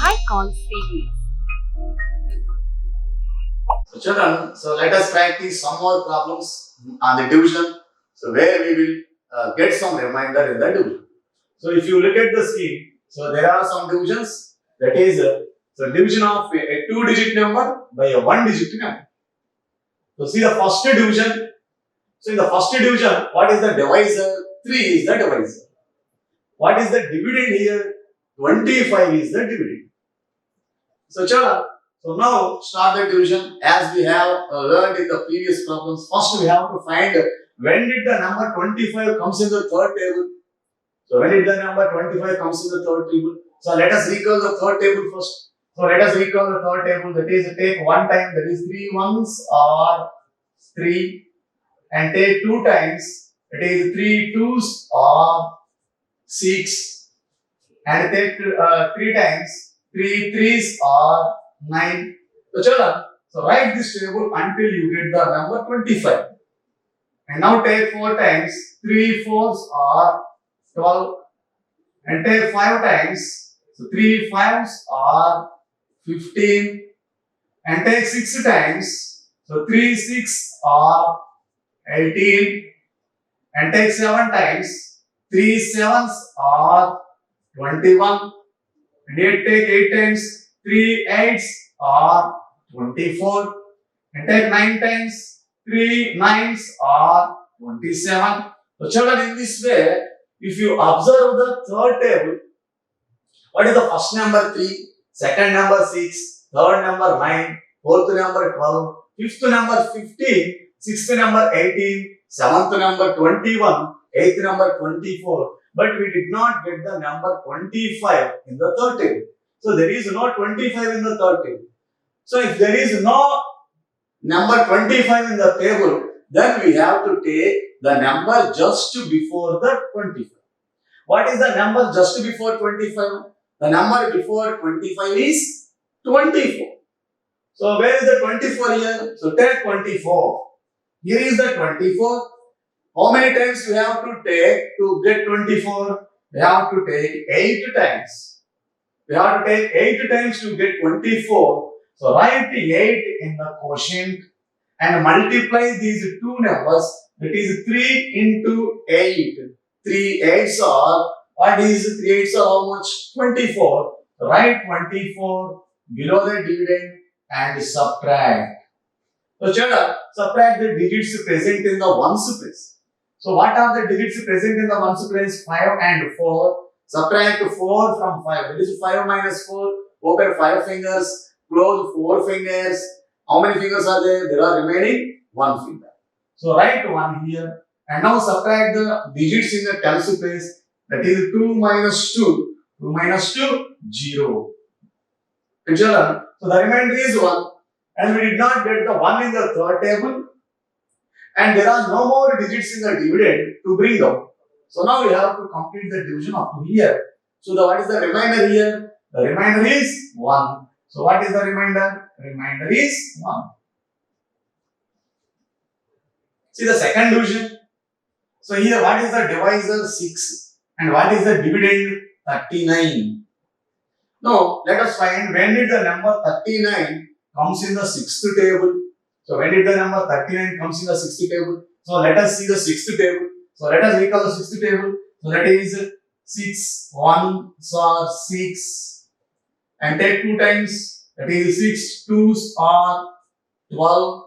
high call series. So children, so let us practice some more problems on the division. So where we will get some reminder in the division. So if you look at the scheme, so there are some divisions. That is, so division of a two-digit number by a one-digit number. So see the first division. So in the first division, what is the divisor? 3 is the divisor. What is the dividend here? 25 is the dividend. So children, so now start the division as we have learned in the previous problems. First we have to find when did the number 25 comes in the third table. So when did the number 25 comes in the third table? So let us recall the third table first. So let us recall the third table. That is, take one time, that is 3 ones are 3, and take 2 times, that is 3 twos are 6, and take 3 times, 3 threes are 9. So children, so write this table until you get the number 25. And now take 4 times, 3 fours are 12, and take 5 times, so 3 fives are 15, and take 6 times, so 3 six are 18, and take 7 times, 3 sevens are 21, and yet take 8 times, 3 eights are 24, and take 9 times, 3 nines are 27. So children, in this way, if you observe the third table, what is the first number 3, second number 6, third number 9, fourth number 12, fifth number 15, sixth number 18, seventh number 21, eighth number 24. But we did not get the number 25 in the third table. So there is no 25 in the third table. So if there is no number 25 in the table, then we have to take the number just before the 25. What is the number just before 25? The number before 25 is 24. So where is the 24 here? So take 24. Here is the 24. How many times we have to take to get 24? We have to take 8 times. We have to take 8 times to get 24. So write 8 in the quotient and multiply these two numbers. That is 3 into 8. 3 eights are, what is 3 eights are how much? 24. So write 24 below the dividend and subtract. So children, subtract the digits present in the ones place. So what are the digits present in the ones place? 5 and 4. Subtract 4 from 5. That is 5 minus 4. Open 5 fingers. Close 4 fingers. How many fingers are there? There are remaining 1 finger. So write 1 here. And now subtract the digits in the tens place. That is 2 minus 2. 2 minus 2, 0. And children, so the remainder is 1. And we did not get the 1 in the third table. And there are no more digits in the dividend to bring down. So now we have to complete the division up to here. So what is the remainder here? The remainder is 1. So what is the remainder? The remainder is 1. See the second division. So here what is the divisor? 6. And what is the dividend? 39. Now let us find when did the number 39 comes in the sixth table. So when did the number 39 comes in the sixth table? So let us see the sixth table. So let us recall the sixth table. So that is 6 ones are 6, and take 2 times, that is 6 twos are 12,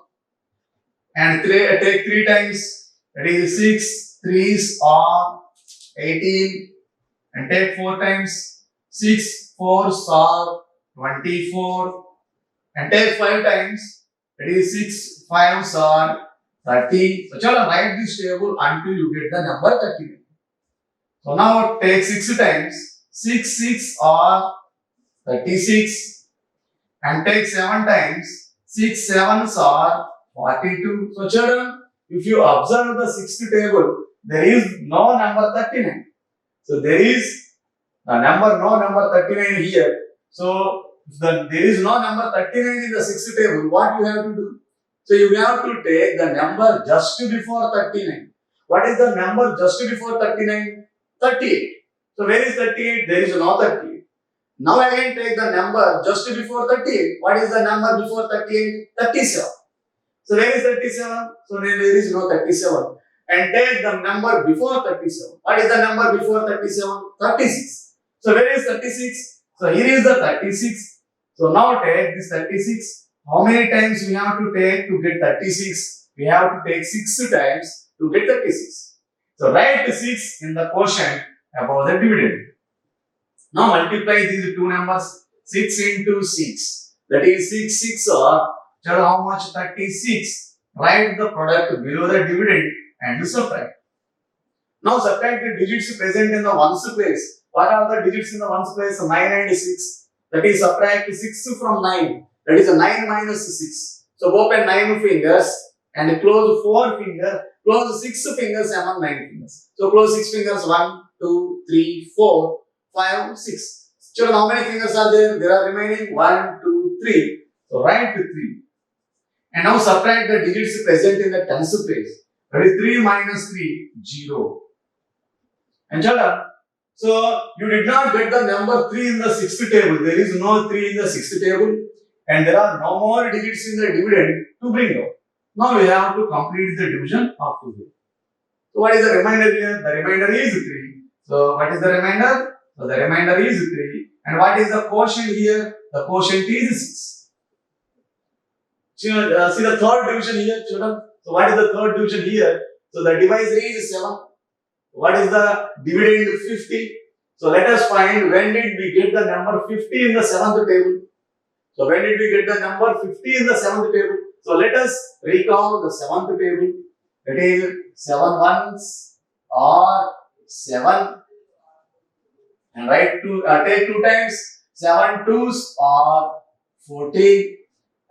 and take 3 times, that is 6 threes are 18, and take 4 times, 6 fours are 24, and take 5 times, that is 6 fives are 30. So children, write this table until you get the number 39. So now take 6 times, 6 six are 36, and take 7 times, 6 sevens are 42. So children, if you observe the sixth table, there is no number 39. So there is no number 39 here. So if there is no number 39 in the sixth table, what you have to do? So you have to take the number just before 39. What is the number just before 39? 38. So where is 38? There is no 38. Now again take the number just before 38. What is the number before 38? 37. So where is 37? So there is no 37. And take the number before 37. What is the number before 37? 36. So where is 36? So here is the 36. So now take this 36. How many times we have to take to get 36? We have to take 6 times to get 36. So write 6 in the quotient above the dividend. Now multiply these two numbers. 6 into 6. That is 6 or tell how much? 36. Write the product below the dividend and subtract. Now subtract the digits present in the ones place. What are the digits in the ones place? 9 and 6. That is subtract 6 from 9. That is 9 minus 6. So open 9 fingers and close 4 fingers. Close 6 fingers among 9 fingers. So close 6 fingers. 1, 2, 3, 4, 5, 6. Children, how many fingers are there? There are remaining 1, 2, 3. So write 3. And now subtract the digits present in the tens place. That is 3 minus 3, 0. And children, so you did not get the number 3 in the 6th table. There is no 3 in the 6th table. And there are no more digits in the dividend to bring out. Now we have to complete the division up to here. So what is the remainder here? The remainder is 3. So what is the remainder? So the remainder is 3. And what is the quotient here? The quotient is 6. See the third division here, children. So what is the third division here? So the divisor is 7. What is the dividend? 50. So let us find when did we get the number 50 in the 7th table. So when did we get the number 50 in the 7th table? So let us recall the 7th table. That is 7 ones or 7. And write take 2 times. 7 twos or 14.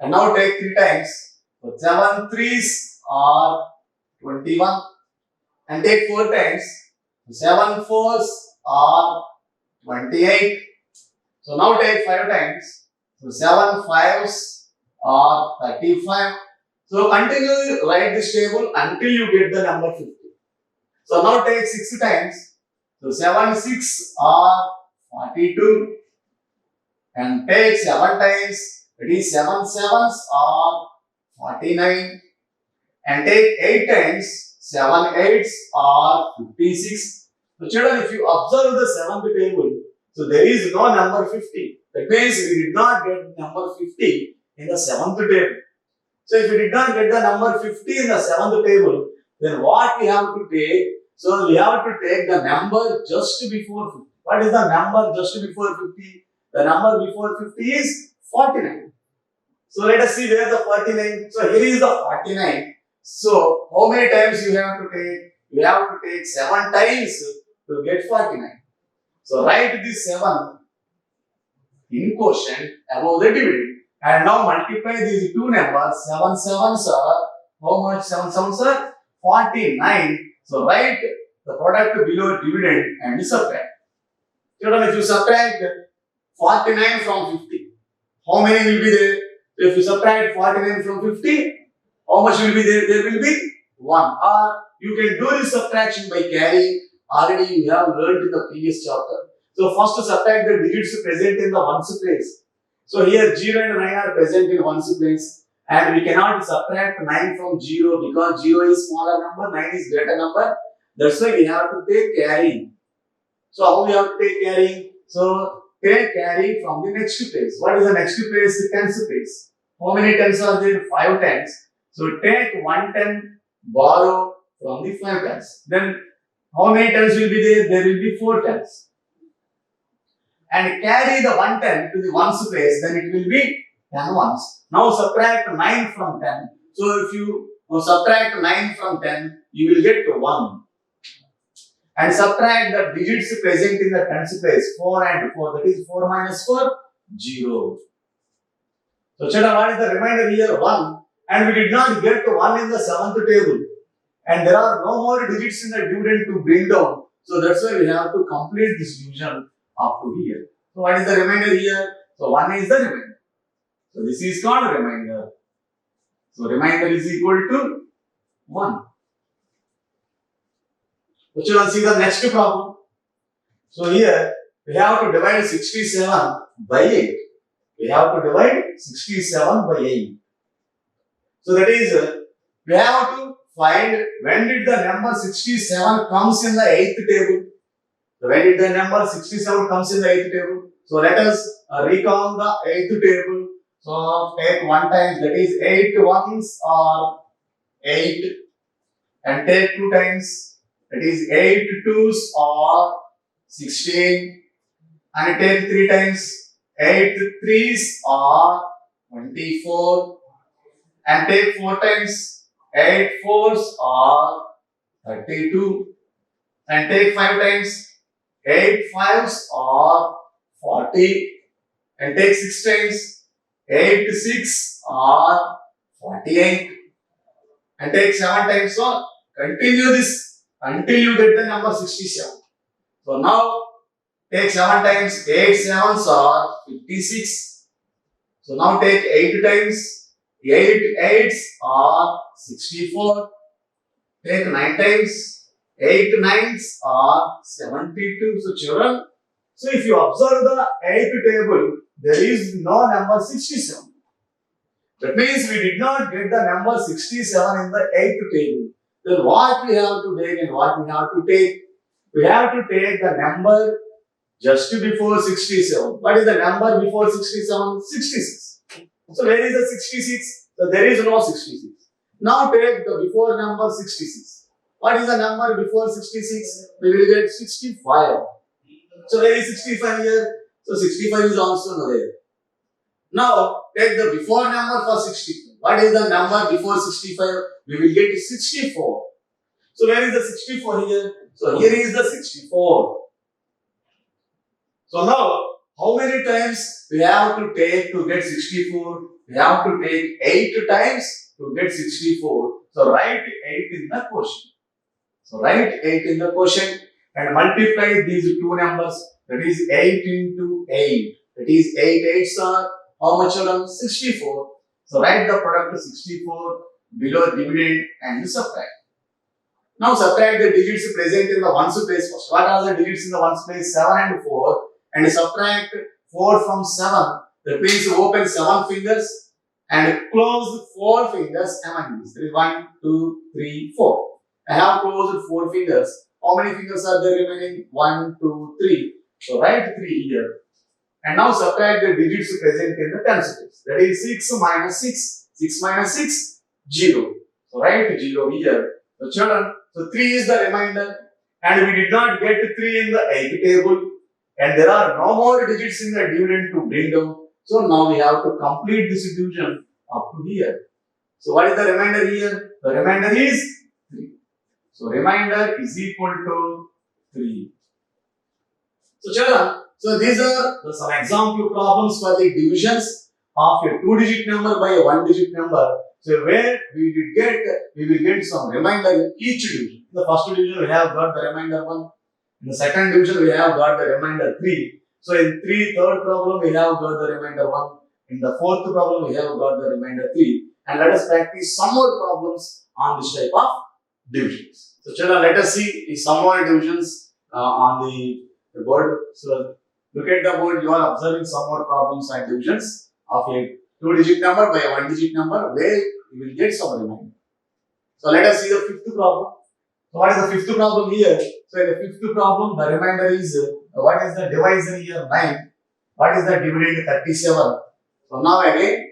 And now take 3 times. So 7 threes are 21. And take 4 times. 7 fours are 28. So now take 5 times. So 7 fives are 35. So continue write this table until you get the number 50. So now take 6 times. So 7 6 are 42. And take 7 times. It is 7 sevens are 49. And take 8 times. 7 eights are 56. So children, if you observe the 7th table, so there is no number 50. That means we did not get number 50 in the 7th table. So if we did not get the number 50 in the 7th table, then what we have to take? So we have to take the number just before 50. What is the number just before 50? The number before 50 is 49. So let us see where the 49. So here is the 49. So how many times you have to take? You have to take 7 times to get 49. So write this 7 in quotient above the dividend. And now multiply these two numbers. 7 sevens are how much? 7 sevens are 49. So write the product below dividend and subtract. Children, if you subtract 49 from 50, how many will be there? If you subtract 49 from 50, how much will be there? There will be 1. Or you can do this subtraction by carrying. Already you have learned in the previous chapter. So first to subtract the digits present in the ones place. So here 0 and 9 are present in ones place. And we cannot subtract 9 from 0 because 0 is smaller number, 9 is greater number. That's why we have to take carrying. So how we have to take carrying? So take carry from the next place. What is the next place? The tens place. How many tens are there? 5 tens. So take 1 10, borrow from the 5 tens. Then how many tens will be there? There will be 4 tens. And carry the 1 10 to the ones place, then it will be 10 ones. Now subtract 9 from 10. So if you subtract 9 from 10, you will get 1. And subtract the digits present in the tens place, 4 and 4. That is 4 minus 4, 0. So children, what is the remainder here? 1. And we did not get 1 in the 7th table. And there are no more digits in the dividend to bring down. So that's why we have to complete this division up to here. So what is the remainder here? So 1 is the remainder. So this is called remainder. So remainder is equal to 1. So children, see the next problem. So here we have to divide 67 by 8. We have to divide 67 by 8. So that is, we have to find when did the number 67 comes in the 8th table. So when did the number 67 comes in the 8th table? So let us recall the 8th table. So take 1 times, that is 8 ones are 8, and take 2 times, that is 8 twos are 16, and take 3 times, 8 threes are 24, and take 4 times, 8 fours are 32, and take 5 times, 8 fives are 40, and take 6 times, 8 6 are 48, and take 7 times. So continue this until you get the number 67. So now take 7 times, 8 sevens are 56. So now take 8 times, 8 eights are 64. Take 9 times, 8 nines are 72. So children, so if you observe the 8th table, there is no number 67. That means we did not get the number 67 in the 8th table. Then what we have to take and what we have to take? We have to take the number just before 67. What is the number before 67? 66. So where is the 66? So there is no 66. Now take the before number 66. What is the number before 66? We will get 65. So where is 65 here? So 65 is also not there. Now take the before number for 65. What is the number before 65? We will get 64. So where is the 64 here? So here is the 64. So now how many times we have to take to get 64? We have to take 8 times to get 64. So write 8 in the quotient. So write 8 in the quotient and multiply these two numbers. That is 8 into 8. That is 8 eights are how much children? 64. So write the product 64 below dividend and subtract. Now subtract the digits present in the ones place first. What are the digits in the ones place? 7 and 4. And subtract 4 from 7. That means you open 7 fingers and close 4 fingers among these. There is 1, 2, 3, 4. I have closed 4 fingers. How many fingers are there remaining? 1, 2, 3. So write 3 here. And now subtract the digits present in the tens place. That is 6 minus 6. 6 minus 6, 0. So write 0 here. So children, so 3 is the remainder. And we did not get 3 in the 8th table. And there are no more digits in the dividend to bring down. So now we have to complete this division up to here. So what is the remainder here? The remainder is 3. So remainder is equal to 3. So children, so these are some example problems for the divisions of a 2-digit number by a 1-digit number. So where we will get some remainder in each division. In the first division we have got the remainder 1. In the second division we have got the remainder 3. So in third problem we have got the remainder 1. In the fourth problem we have got the remainder 3. And let us practice some more problems on this type of divisions. So children, let us see some more divisions on the board. So look at the board, you are observing some more problems and divisions of a 2-digit number by a 1-digit number where you will get some remainder. So let us see the fifth problem. So what is the fifth problem here? So in the fifth problem, the remainder is, what is the divisor here? 9. What is the dividend? 37. So now again,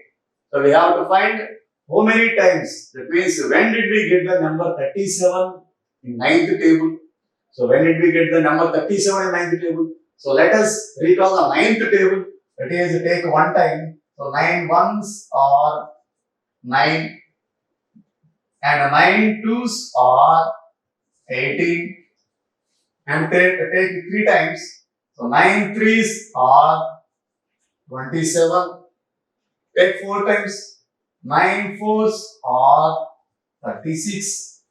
so we have to find how many times. That means when did we get the number 37 in 9th table? So when did we get the number 37 in 9th table? So let us recall the 9th table. That is, take 1 time. So 9 ones are 9 and 9 twos are 18 and take 3 times. So 9 threes are 27. Take 4 times. 9 fours are 36.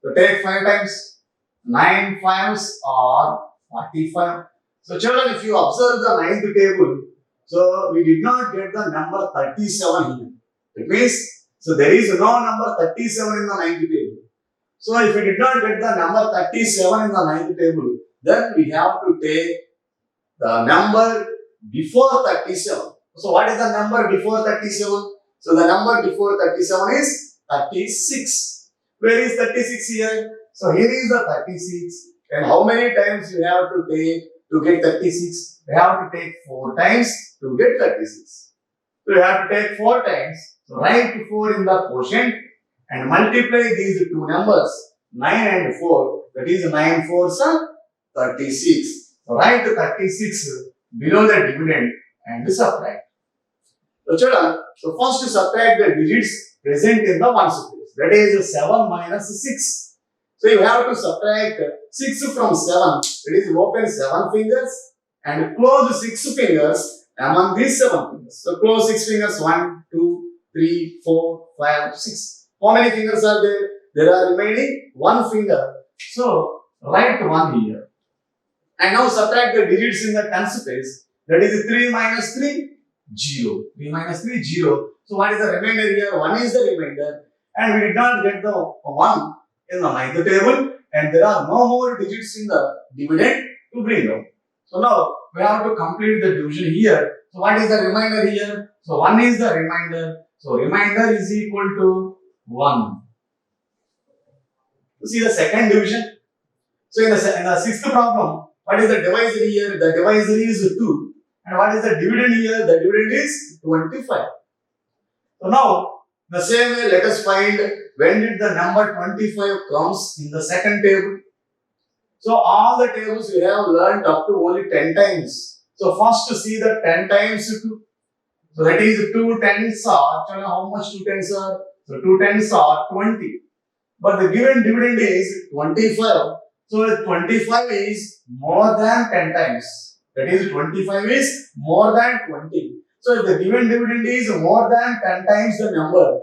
So take 5 times. 9 fives are 45. So children, if you observe the 9th table, so we did not get the number 37 here. It means, so there is no number 37 in the 9th table. So if we did not get the number 37 in the 9th table, then we have to take the number before 37. So what is the number before 37? So the number before 37 is 36. Where is 36 here? So here is the 36. And how many times you have to take to get 36? You have to take 4 times to get 36. So you have to take 4 times. So write 4 in the quotient and multiply these two numbers 9 and 4. That is 9 4s are 36. So write 36 below the dividend and subtract. So children, so first subtract the digits present in the ones place. That is 7 minus 6. So you have to subtract 6 from 7. It is open 7 fingers and close 6 fingers among these 7 fingers. So close 6 fingers 1, 2, 3, 4, 5, 6. How many fingers are there? There are remaining 1 finger. So write 1 here. And now subtract the digits in the tens place. That is 3 minus 3, 0. 3 minus 3, 0. So what is the remainder here? 1 is the remainder. And we did not get the 1 in the ninth table. And there are no more digits in the dividend to bring down. So now we have to complete the division here. So what is the remainder here? So 1 is the remainder. So remainder is equal to 1. You see the second division. So in the sixth problem, what is the divisor here? The divisor is 2. And what is the dividend here? The dividend is 25. So now, the same way, let us find when did the number 25 comes in the second table. So all the tables we have learned up to only 10 times. So first to see the 10 times 2. So that is 2 tens are, actually how much 2 tens are? So 2 tens are 20. But the given dividend is 25. So 25 is more than 10 times. That is 25 is more than 20. So if the given dividend is more than 10 times the number,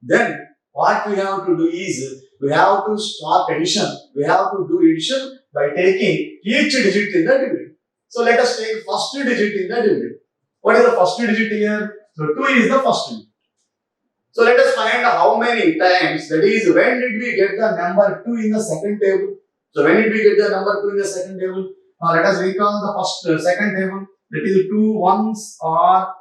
then what we have to do is we have to start addition. We have to do addition by taking each digit in the dividend. So let us take first digit in the dividend. What is the first digit here? So 2 is the first digit. So let us find how many times, that is when did we get the number 2 in the second table. So when did we get the number 2 in the second table? Now let us recall the second table. That is 2 ones are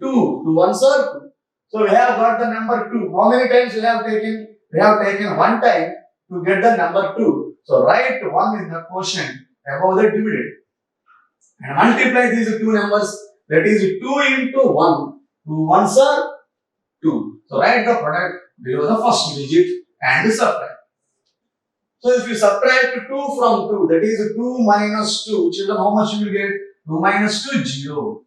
2. 2 ones are 2. So we have got the number 2. How many times we have taken? We have taken 1 time to get the number 2. So write 1 in the quotient above the dividend. And multiply these two numbers. That is 2 into 1. 2 ones are 2. So write the product below the first digit and subtract. So if you subtract 2 from 2, that is 2 minus 2. Children, how much you will get? 2 minus 2, 0.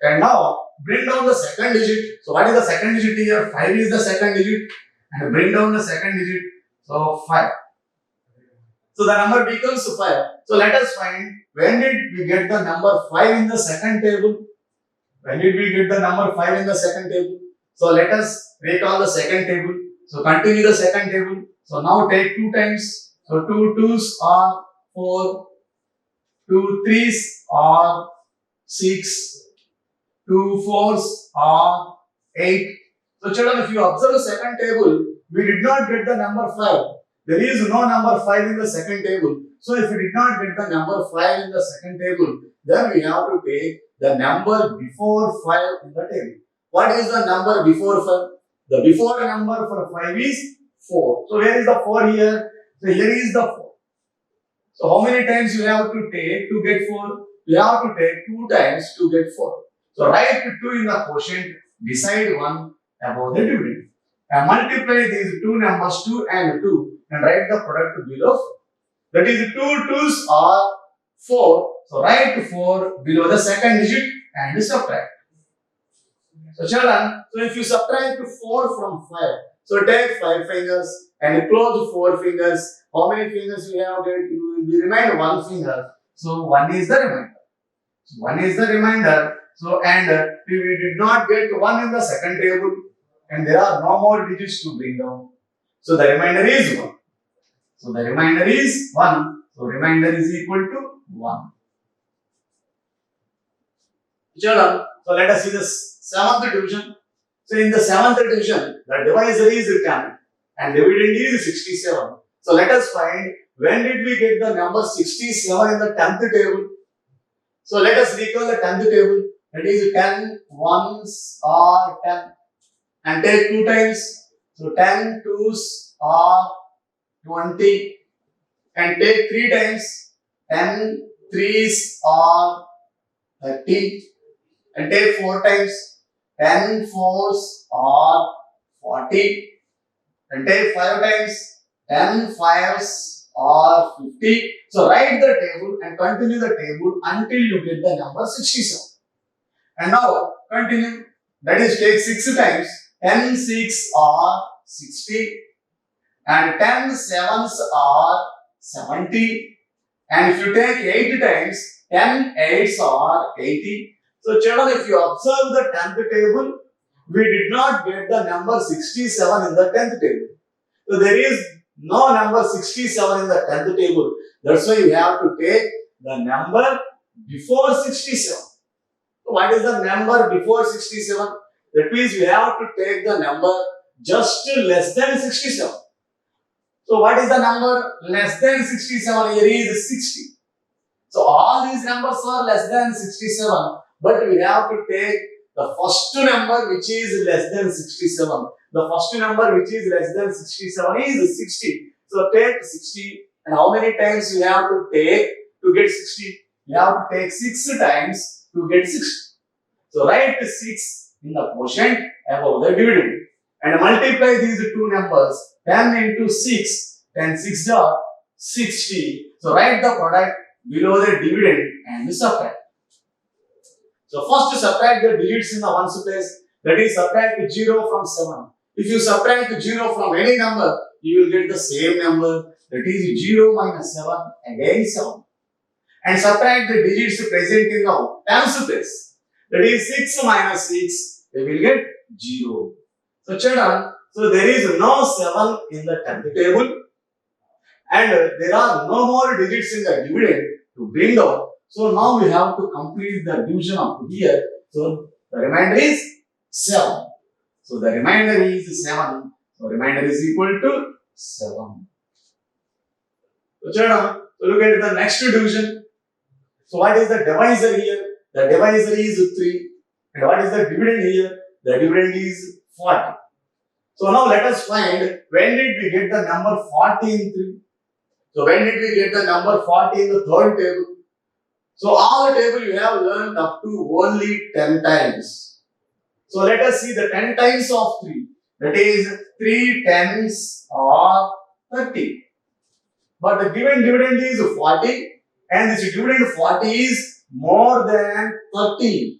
And now bring down the second digit. So what is the second digit here? 5 is the second digit. And bring down the second digit. So 5. So the number becomes 5. So let us find when did we get the number 5 in the second table. When did we get the number 5 in the second table? So let us recall the second table. So continue the second table. So now take 2 times. So 2 twos are 4. 2 threes are 6. 2 fours are 8. So children, if you observe the second table, we did not get the number 5. There is no number 5 in the second table. So if we did not get the number 5 in the second table, then we have to take the number before 5 in the table. What is the number before 5? The before number for 5 is 4. So where is the 4 here? So here is the 4. So how many times you have to take to get 4? You have to take 2 times to get 4. So write 2 in the quotient, decide 1 above the dividend. And multiply these two numbers 2 and 2 and write the product below 4. That is 2 twos are 4. So write 4 below the second digit and subtract. So children, so if you subtract 4 from 5, so take 5 fingers and close 4 fingers. How many fingers you have? You will remain 1 finger. So 1 is the remainder. So 1 is the remainder. So and we did not get 1 in the second table and there are no more digits to bring down. So the remainder is 1. So the remainder is 1. So remainder is equal to 1. Children, so let us see the seventh division. So in the seventh division, the divisor is 10 and dividend is 67. So let us find when did we get the number 67 in the 10th table. So let us recall the 10th table. That is 10 ones are 10 and take 2 times. So 10 twos are 20 and take 3 times. 10 threes are 30 and take 4 times. 10 fours are 40 and take 5 times. 10 fives are 50. So write the table and continue the table until you get the number 67. And now continue. That is take 6 times. 10 6 are 60 and 10 sevens are 70. And if you take 8 times, 10 eights are 80. So children, if you observe the 10th table, we did not get the number 67 in the 10th table. So there is no number 67 in the 10th table. That's why you have to take the number before 67. So what is the number before 67? That means you have to take the number just less than 67. So what is the number less than 67? Here is 60. So all these numbers are less than 67, but we have to take the first number which is less than 67. The first number which is less than 67 is 60. So take 60, and how many times you have to take to get 60? You have to take 6 times to get 60. So write 6 in the quotient above the dividend and multiply these two numbers. 10 into 6, 10 6 are 60. So write the product below the dividend and subtract. So first subtract the digits in the ones place, that is subtract 0 from 7. If you subtract 0 from any number, you will get the same number, that is 0 minus 7 again 7. And subtract the digits present in the tens place, that is 6 minus 6, they will get 0. So children, so there is no 7 in the 10th table and there are no more digits in the dividend to bring down. So now we have to complete the division up to here. So the remainder is 7. So the remainder is 7. So remainder is equal to 7. So children, so look at the next division. So what is the divisor here? The divisor is 3. And what is the dividend here? The dividend is 40. So now let us find when did we get the number 40 in 3. So when did we get the number 40 in the third table? So all the table you have learned up to only 10 times. So let us see the 10 times of 3. That is 3 tens are 30. But the given dividend is 40 and this dividend 40 is more than 30.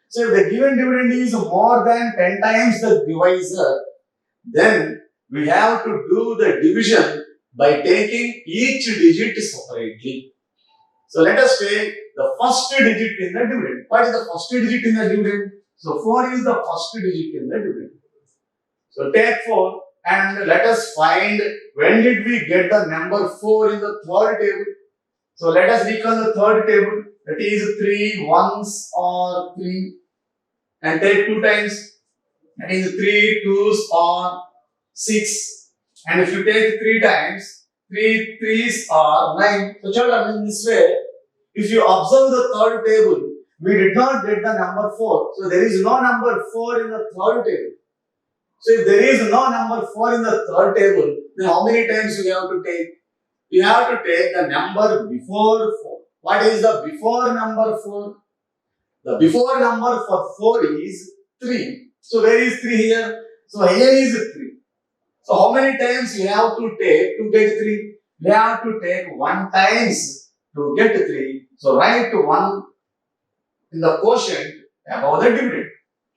So if the given dividend is more than 10 times the divisor, then we have to do the division by taking each digit separately. So let us take the first digit in the dividend. What is the first digit in the dividend? So 4 is the first digit in the dividend. So take 4 and let us find when did we get the number 4 in the third table. So let us recall the third table. That is 3 ones are 3 and take 2 times. That is 3 twos are 6 and if you take 3 times, 3 threes are 9. So children, in this way, if you observe the third table, we did not get the number 4. So there is no number 4 in the third table. So if there is no number 4 in the third table, then how many times you have to take? You have to take the number before 4. What is the before number 4? The before number for 4 is 3. So where is 3 here? So here is 3. So how many times you have to take to get 3? You have to take 1 times to get 3. So write 1 in the quotient above the dividend.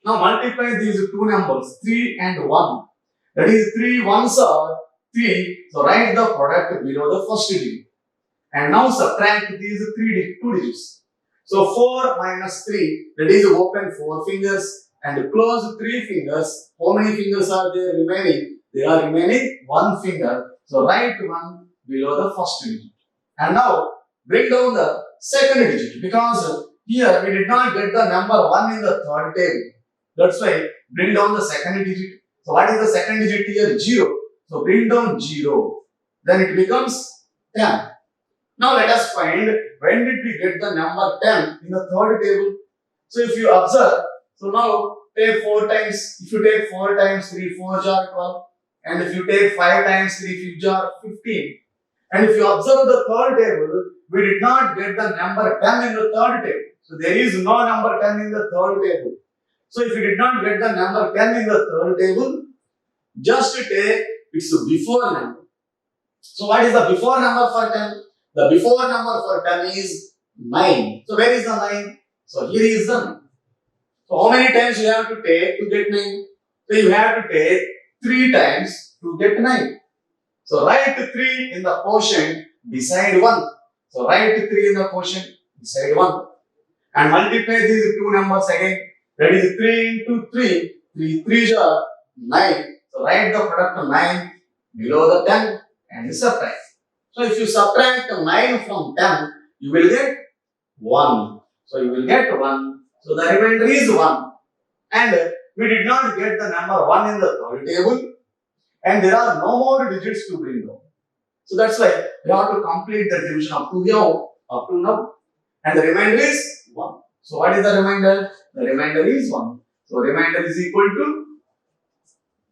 Now multiply these two numbers 3 and 1. That is 3 ones are 3. So write the product below the first digit. And now subtract these two digits. So 4 minus 3, that is open 4 fingers and close 3 fingers. How many fingers are there remaining? There are remaining 1 finger. So write 1 below the first digit. And now bring down the second digit because here we did not get the number 1 in the third table. That's why bring down the second digit. So what is the second digit here? 0. So bring down 0. Then it becomes 10. Now let us find when did we get the number 10 in the third table. So if you observe, so now take 4 times, if you take 4 times 3 4 are 12, and if you take 5 times 3 5 are 15. And if you observe the third table, we did not get the number 10 in the third table. So there is no number 10 in the third table. So if you did not get the number 10 in the third table, just take its before number. So what is the before number for 10? The before number for 10 is 9. So where is the 9? So here is the 9. So how many times you have to take to get 9? So you have to take 3 times to get 9. So write 3 in the quotient beside 1. So write 3 in the quotient beside 1. And multiply these two numbers again. That is 3 into 3. 3 3s are 9. So write the product of 9 below the 10 and subtract. So if you subtract 9 from 10, you will get 1. So you will get 1. So the remainder is 1. And we did not get the number 1 in the third table. And there are no more digits to bring down. So that's why we have to complete the division up to here, up to now. And the remainder is 1. So what is the remainder? The remainder is 1. So remainder is equal to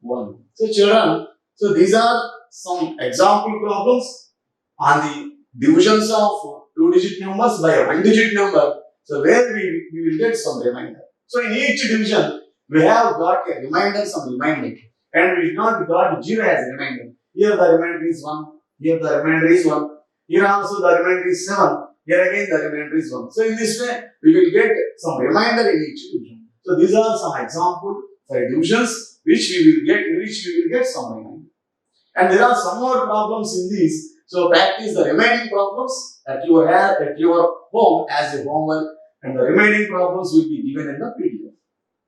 1. So children, so these are some example problems on the divisions of 2-digit numbers by a 1-digit number. So where we will get some remainder. So in each division, we have got a remainder, some remainder. And we did not got 0 as a remainder. Here the remainder is 1. Here the remainder is 1. Here also the remainder is 7. Here again the remainder is 1. So in this way, we will get some remainder in each division. So these are some examples for divisions which we will get some remainder. And there are some more problems in these. So practice the remaining problems at your home as a homework, and the remaining problems will be given in the PDF.